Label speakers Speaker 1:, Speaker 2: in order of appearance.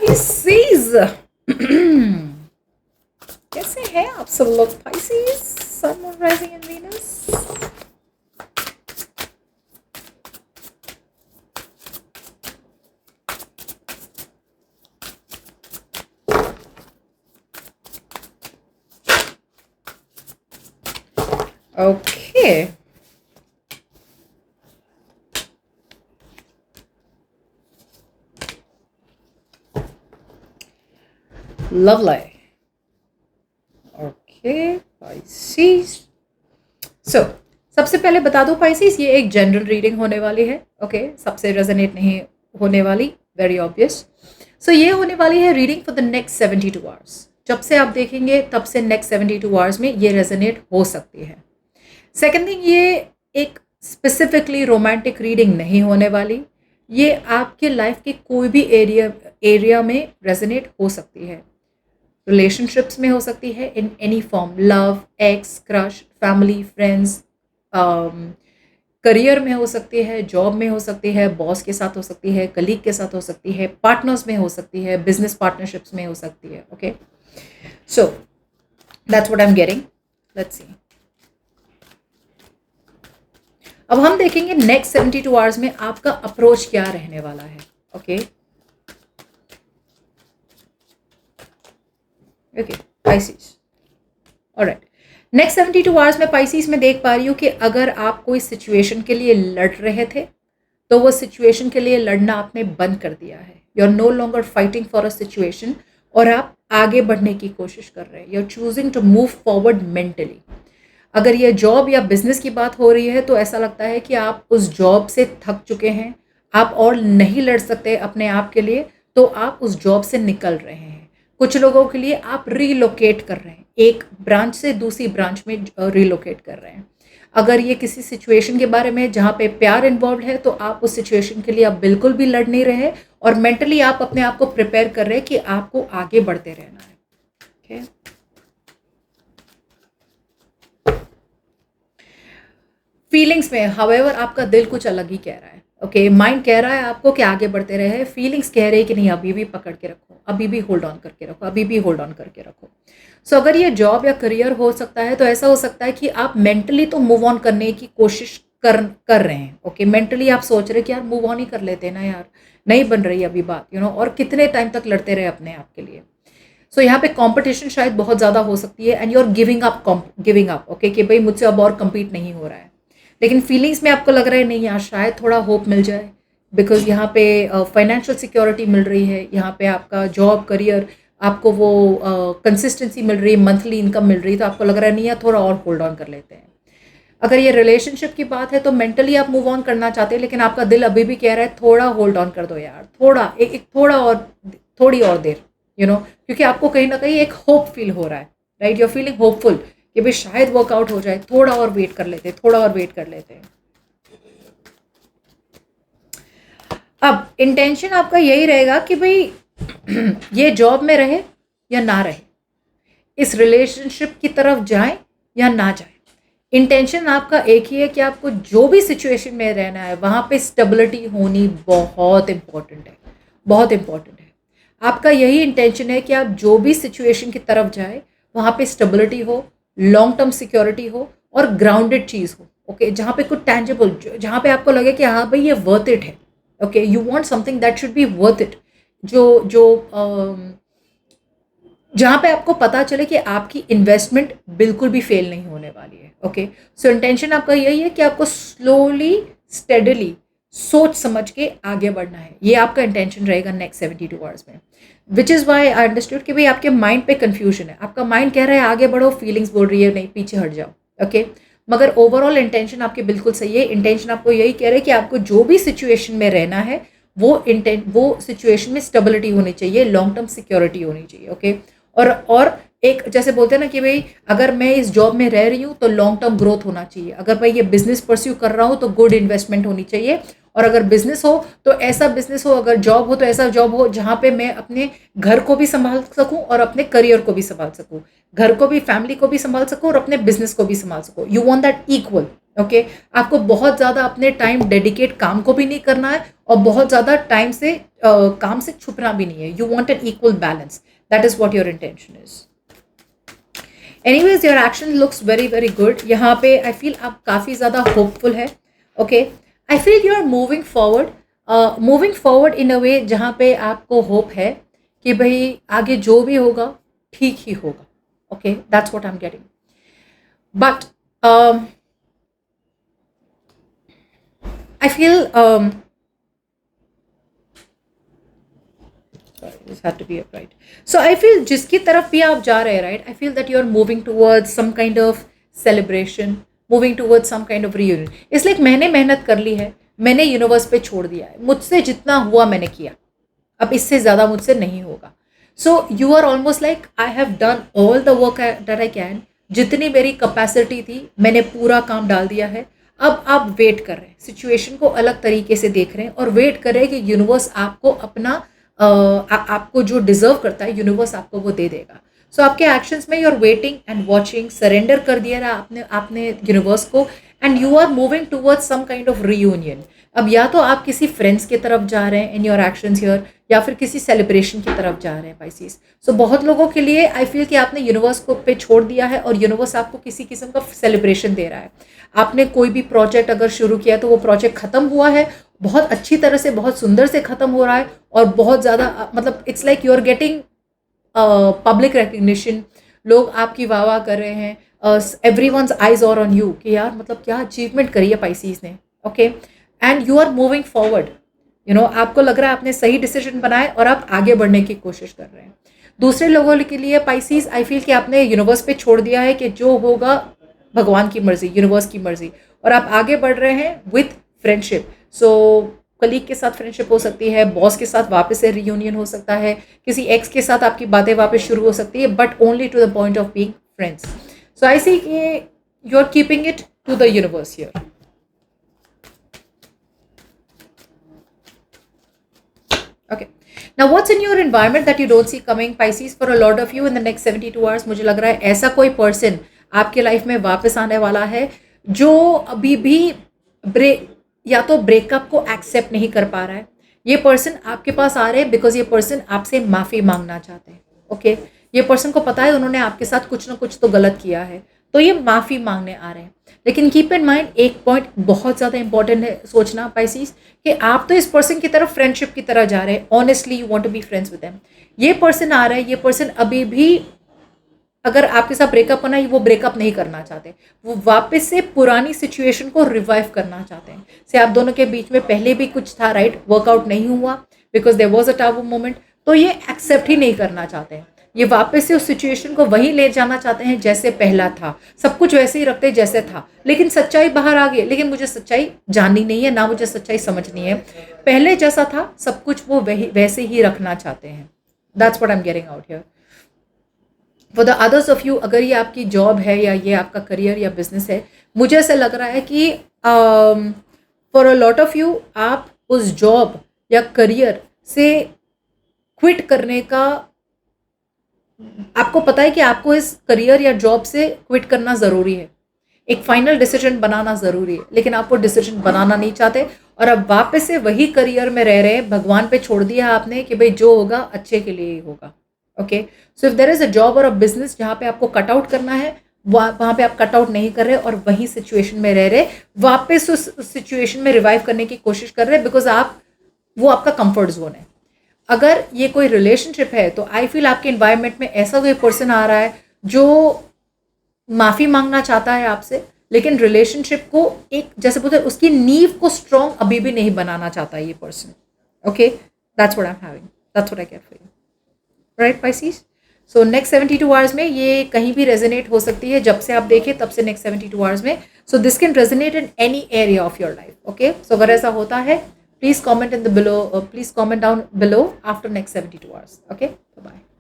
Speaker 1: Pisces कैसे हैं आप सब लोग? Pisces, Sun, Moon, Rising and Venus. Okay. Lovely. Okay, Pisces. So, सबसे पहले बता दो Pisces, ये एक जनरल रीडिंग होने वाली है. ओके, सबसे रेजोनेट नहीं होने वाली, वेरी ऑब्वियस. सो ये होने वाली है reading for the next 72 hours. जब से आप देखेंगे तब से नेक्स्ट 72 आवर्स में ये रेजोनेट हो सकती है. सेकेंड थिंग, ये एक स्पेसिफिकली रोमांटिक रीडिंग नहीं होने वाली. ये आपके लाइफ के कोई भी एरिया में रेजोनेट हो सकती है. रिलेशनशिप्स में हो सकती है in any form, love, x, crush, family, friends, career में हो सकती है, जॉब में हो सकती है, बॉस के साथ हो सकती है, कलीग के साथ हो सकती है, पार्टनर्स में हो सकती है, बिजनेस पार्टनरशिप्स में हो सकती है. Okay, so that's what I am getting. Let's see. अब हम देखेंगे नेक्स्ट 72 आवर्स में आपका अप्रोच क्या रहने वाला है. Okay okay, Pisces. Alright, next 72 hours में Pisces में देख पा रही हूँ कि अगर आप कोई सिचुएशन के लिए लड़ रहे थे तो वो सिचुएशन के लिए लड़ना आपने बंद कर दिया है. You are no longer fighting for a situation और आप आगे बढ़ने की कोशिश कर रहे हैं. You are choosing to move forward mentally. अगर ये जॉब या बिजनेस की बात हो रही है तो ऐसा लगता है कि आप उस जॉब से थक चुके हैं, आप और नहीं लड़ सकते अपने आप के लिए, तो आप उस जॉब से निकल रहे हैं. कुछ लोगों के लिए आप रीलोकेट कर रहे हैं, एक ब्रांच से दूसरी ब्रांच में रीलोकेट कर रहे हैं. अगर ये किसी सिचुएशन के बारे में जहाँ पे प्यार इन्वॉल्व है तो आप उस सिचुएशन के लिए आप बिल्कुल भी लड़ नहीं रहे और मेंटली आप अपने आप को प्रिपेयर कर रहे हैं कि आपको आगे बढ़ते रहना है. okay? फीलिंग्स में हाउएवर आपका दिल कुछ अलग ही कह रहा है. ओके, माइंड कह रहा है आपको कि आगे बढ़ते रहे. फीलिंग्स कह रहे हैं कि नहीं, अभी भी पकड़ के रखो, अभी भी होल्ड ऑन करके रखो, अभी भी होल्ड ऑन करके रखो. सो अगर ये जॉब या करियर हो सकता है तो ऐसा हो सकता है कि आप मेंटली तो मूव ऑन करने की कोशिश कर रहे हैं. ओके, मेंटली आप सोच रहे हैं कि यार मूव ऑन ही कर लेते हैं ना यार, नहीं बन रही अभी बात, और कितने टाइम तक लड़ते रहे अपने आप के लिए. सो यहाँ पे कंपटीशन शायद बहुत ज़्यादा हो सकती है and you are giving up. Okay, कि भाई मुझसे अब और कम्पीट नहीं हो रहा है. लेकिन फीलिंग्स में आपको लग रहा है नहीं यार, शायद थोड़ा होप मिल जाए, बिकॉज यहाँ पे फाइनेंशियल सिक्योरिटी मिल रही है, यहाँ पे आपका जॉब करियर, आपको वो कंसिस्टेंसी मिल रही है, मंथली इनकम मिल रही है, तो आपको लग रहा है नहीं यार थोड़ा और होल्ड ऑन कर लेते हैं. अगर ये रिलेशनशिप की बात है तो मेंटली आप मूव ऑन करना चाहते हैं लेकिन आपका दिल अभी भी कह रहा है थोड़ा होल्ड ऑन कर दो यार, थोड़ा एक थोड़ा और, थोड़ी और देर, क्योंकि आपको कहीं ना कहीं एक होप फील हो रहा है. Right, you are feeling hopeful कि भाई शायद वर्कआउट हो जाए, थोड़ा और वेट कर लेते हैं, थोड़ा और वेट कर लेते हैं. अब इंटेंशन आपका यही रहेगा कि भाई ये जॉब में रहे या ना रहे, इस रिलेशनशिप की तरफ जाए या ना जाए. इंटेंशन आपका एक ही है कि आपको जो भी सिचुएशन में रहना है वहां पे स्टेबिलिटी होनी बहुत इंपॉर्टेंट है, बहुत इंपॉर्टेंट है. आपका यही इंटेंशन है कि आप जो भी सिचुएशन की तरफ जाए वहां पे स्टेबिलिटी हो, लॉन्ग टर्म सिक्योरिटी हो और ग्राउंडेड चीज़ हो. ओके, जहाँ पे कुछ टैंजेबल, जहाँ पे आपको लगे कि हाँ भाई ये वर्थ इट है. Okay, you want something that should be worth it, जो जो जहाँ पे आपको पता चले कि आपकी इन्वेस्टमेंट बिल्कुल भी फेल नहीं होने वाली है. ओके, सो इंटेंशन आपका यही है कि आपको स्लोली स्टेडली सोच समझ के आगे बढ़ना है. ये आपका इंटेंशन रहेगा नेक्स्ट 72 आवर्स में, which is why I understood कि भाई आपके माइंड पे कंफ्यूजन है. आपका माइंड कह रहा है आगे बढ़ो, फीलिंग्स बोल रही है नहीं पीछे हट जाओ. ओके, मगर ओवरऑल इंटेंशन आपकी बिल्कुल सही है. इंटेंशन आपको यही कह रहा है कि आपको जो भी सिचुएशन में रहना है वो सिचुएशन में स्टेबिलिटी होनी चाहिए, लॉन्ग टर्म सिक्योरिटी होनी चाहिए. ओके, और एक जैसे बोलते हैं ना कि भाई अगर मैं इस जॉब में रह रही हूँ तो लॉन्ग टर्म ग्रोथ होना चाहिए, अगर भाई ये बिजनेस परस्यू कर रहा हूँ तो गुड इन्वेस्टमेंट होनी चाहिए, और अगर बिजनेस हो तो ऐसा बिजनेस हो, अगर जॉब हो तो ऐसा जॉब हो जहाँ पे मैं अपने घर को भी संभाल सकूँ और अपने करियर को भी संभाल सकूँ, घर को भी, फैमिली को भी संभाल सकूँ और अपने बिजनेस को भी संभाल सकूँ. You want that equal. Okay आपको बहुत ज़्यादा अपने टाइम डेडिकेट काम को भी नहीं करना है और बहुत ज़्यादा टाइम से काम से छुपना भी नहीं है. You want an equal balance. That is what your intention is. Anyways your action looks very very good. यहाँ पे आई फील आप काफ़ी ज़्यादा होपफुल है. Okay I feel you are moving forward in a way जहाँ पे आपको hope है कि भाई आगे जो भी होगा ठीक ही होगा. Okay that's what I am getting. But I feel sorry, this had to be upright. So I feel जिसकी तरफ भी आप जा रहे हैं, right? I feel that you are moving towards some kind of celebration, moving towards some kind of reunion. It's like मैंने मेहनत कर ली है, मैंने यूनिवर्स पे छोड़ दिया है, मुझसे जितना हुआ मैंने किया, अब इससे ज़्यादा मुझसे नहीं होगा. So you are almost like I have done all the work that I can. जितनी मेरी कैपेसिटी थी मैंने पूरा काम डाल दिया है. अब आप वेट कर रहे हैं, सिचुएशन को अलग तरीके से देख रहे हैं और वेट कर रहे हैं कि यूनिवर्स आपको अपना आपको जो डिजर्व करता है यूनिवर्स आपको वो दे देगा. सो आपके एक्शंस में you are waiting and watching, surrender कर दिया है आपने यूनिवर्स को and you are moving towards some kind of reunion. अब या तो आप किसी फ्रेंड्स की तरफ जा रहे हैं इन योर एक्शंस हियर या फिर किसी सेलिब्रेशन की तरफ जा रहे हैं पाइसिस. सो बहुत लोगों के लिए आई फील कि आपने यूनिवर्स को पे छोड़ दिया है और यूनिवर्स आपको किसी किस्म का सेलिब्रेशन दे रहा है. आपने कोई भी प्रोजेक्ट अगर शुरू किया तो वो प्रोजेक्ट ख़त्म हुआ है, बहुत अच्छी तरह से बहुत सुंदर से ख़त्म हो रहा है और बहुत ज़्यादा मतलब it's like you are getting public recognition. लोग आपकी वाह वाह कर रहे हैं. Everyone's eyes are on you कि यार मतलब क्या अचीवमेंट करी है पाइसिस ने. Okay and you are moving forward. You know आपको लग रहा है आपने सही डिसीजन बनाए और आप आगे बढ़ने की कोशिश कर रहे हैं. दूसरे लोगों के लिए पाइसिस आई फील कि आपने यूनिवर्स पे छोड़ दिया है कि जो होगा भगवान की मर्जी, यूनिवर्स की मर्जी, और आप आगे बढ़ रहे हैं विथ फ्रेंडशिप. सो कलीग के साथ फ्रेंडशिप हो सकती है, बॉस के साथ वापस से रियूनियन हो सकता है, किसी एक्स के साथ आपकी बातें वापस शुरू हो सकती है, but only to the point of being friends. So I see कि you are keeping it to the universe here. Okay. Now what's in your environment that you don't see coming, Pisces? For a lot of you in the next 72 hours मुझे लग रहा है ऐसा कोई person आपके life में वापस आने वाला है जो अभी भी या तो ब्रेकअप को एक्सेप्ट नहीं कर पा रहा है. ये पर्सन आपके पास आ रहे हैं बिकॉज ये पर्सन आपसे माफ़ी मांगना चाहते हैं. ओके ये पर्सन को पता है उन्होंने आपके साथ कुछ ना कुछ तो गलत किया है, तो ये माफ़ी मांगने आ रहे हैं. लेकिन कीप इन माइंड एक पॉइंट बहुत ज़्यादा इंपॉर्टेंट है सोचना पाइसिस कि आप तो इस पर्सन की तरफ फ्रेंडशिप की तरह जा रहे हैं. Honestly you want to be friends with them. ये पर्सन आ रहा है, ये पर्सन अभी भी अगर आपके साथ ब्रेकअप होना है वो ब्रेकअप नहीं करना चाहते, वो वापस से पुरानी सिचुएशन को रिवाइव करना चाहते हैं. से आप दोनों के बीच में पहले भी कुछ था, राइट, वर्कआउट नहीं हुआ because there was a taboo moment, तो ये एक्सेप्ट ही नहीं करना चाहते हैं. ये वापस से उस सिचुएशन को वहीं ले जाना चाहते हैं जैसे पहला था, सब कुछ वैसे ही रखते जैसे था, लेकिन सच्चाई बाहर आ गई. लेकिन मुझे सच्चाई जाननी नहीं है, ना मुझे सच्चाई समझनी है. पहले जैसा था सब कुछ वो वैसे ही रखना चाहते हैं. That's what I am getting out here. For the others of you, अगर ये आपकी जॉब है या ये आपका करियर या बिजनेस है, मुझे ऐसा लग रहा है कि for a lot of you आप उस जॉब या करियर से क्विट करने का, आपको पता है कि आपको इस करियर या जॉब से क्विट करना ज़रूरी है, एक फाइनल डिसीजन बनाना ज़रूरी है, लेकिन आप वो डिसीजन बनाना नहीं चाहते और अब वापस से वही करियर में रह रहे हैं. भगवान पे छोड़ दिया आपने कि भाई जो होगा अच्छे के लिए ही होगा. Okay so if there is a job or a business जहाँ पे आपको कट आउट करना है, वहाँ पे आप कट आउट नहीं कर रहे और वही सिचुएशन में रह रहे, वापस उस सिचुएशन में रिवाइव करने की कोशिश कर रहे बिकॉज वो आपका कंफर्ट जोन है. अगर ये कोई रिलेशनशिप है तो आई फील आपके एनवायरनमेंट में ऐसा कोई पर्सन आ रहा है जो माफ़ी मांगना चाहता है आपसे, लेकिन रिलेशनशिप को एक जैसे बोलते हैं उसकी नींव को स्ट्रॉन्ग अभी भी नहीं बनाना चाहता ये person. Okay that's what I am having, that's what I get for you, right Pisces. So next 72 hours में ये कहीं भी रेजोनेट हो सकती है, जब से आप देखें तब से नेक्स्ट 72 आवर्स में. So this can resonate in any area of your life. Okay so अगर ऐसा होता है please comment down below after next 72 hours. Okay, bye bye.